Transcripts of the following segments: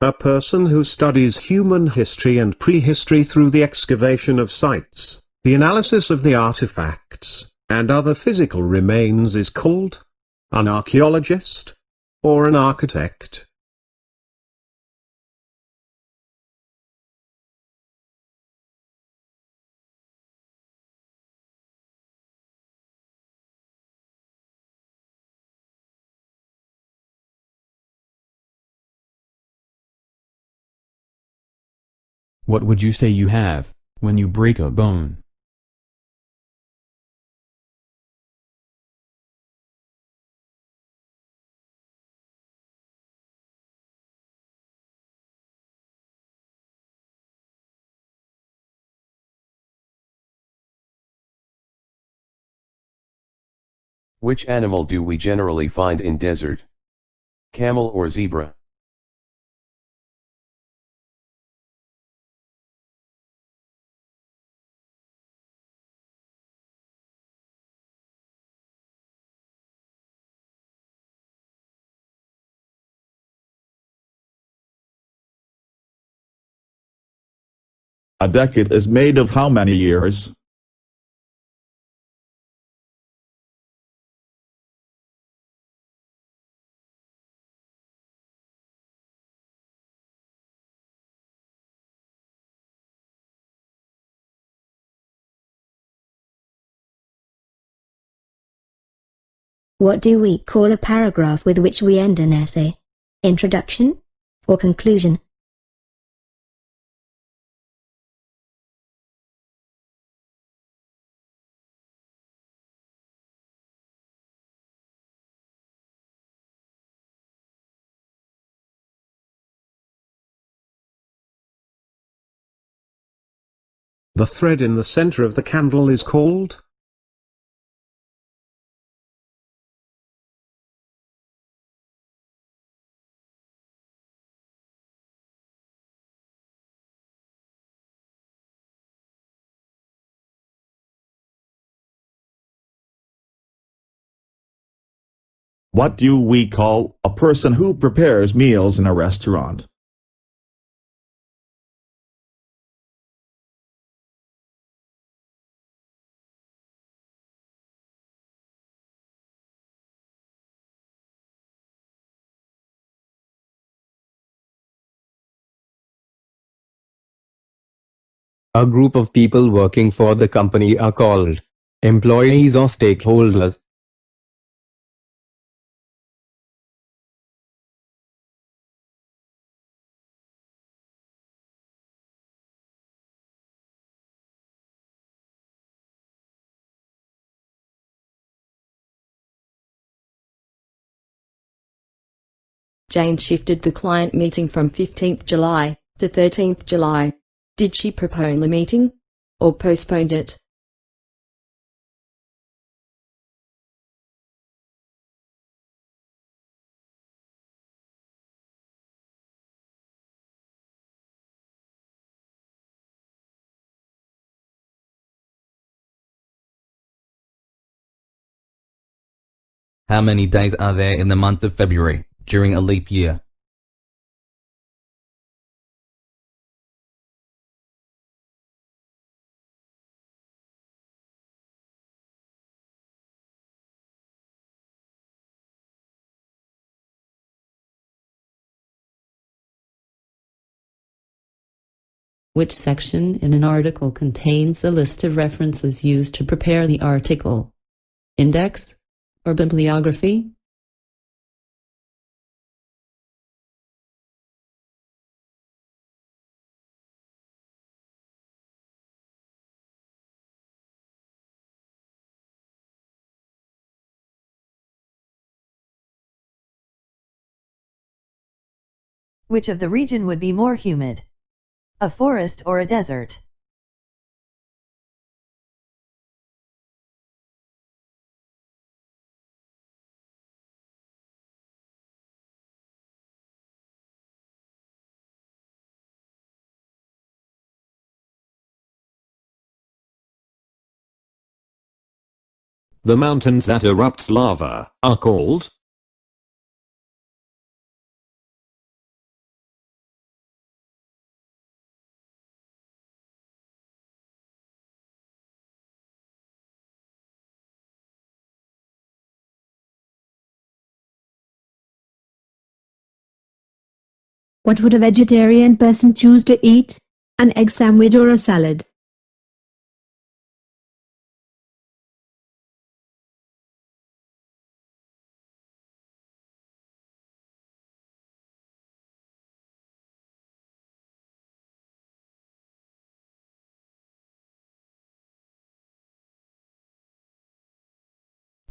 A person who studies human history and prehistory through the excavation of sites, the analysis of the artifacts, and other physical remains is called an archaeologist or an architect. What would you say you have when you break a bone? Which animal do we generally find in desert? Camel or zebra? A decade is made of how many years? What do we call a paragraph with which we end an essay? Introduction or conclusion? The thread in the center of the candle is called What do we call a person who prepares meals in a restaurant? A group of people working for the company are called employees or stakeholders. Jane shifted the client meeting from 15th July to 13th July. Did she postpone the meeting or postponed it? How many days are there in the month of February during a leap year? Which section in an article contains the list of references used to prepare the article? Index or bibliography? Which of the region would be more humid? A forest or a desert? the mountains that erupt lava are called What would a vegetarian person choose to eat? An egg sandwich or a salad?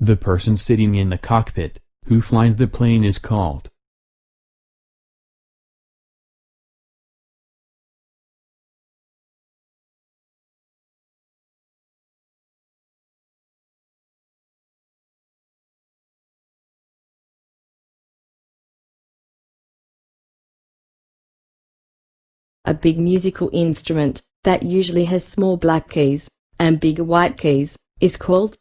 The person sitting in the cockpit, who flies the plane, is called. A big musical instrument that usually has small black keys and big white keys is called.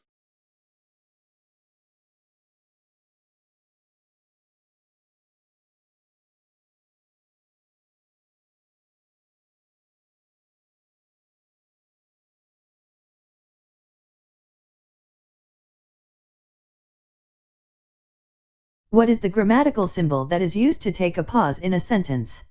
What is the grammatical symbol that is used to take a pause in a sentence?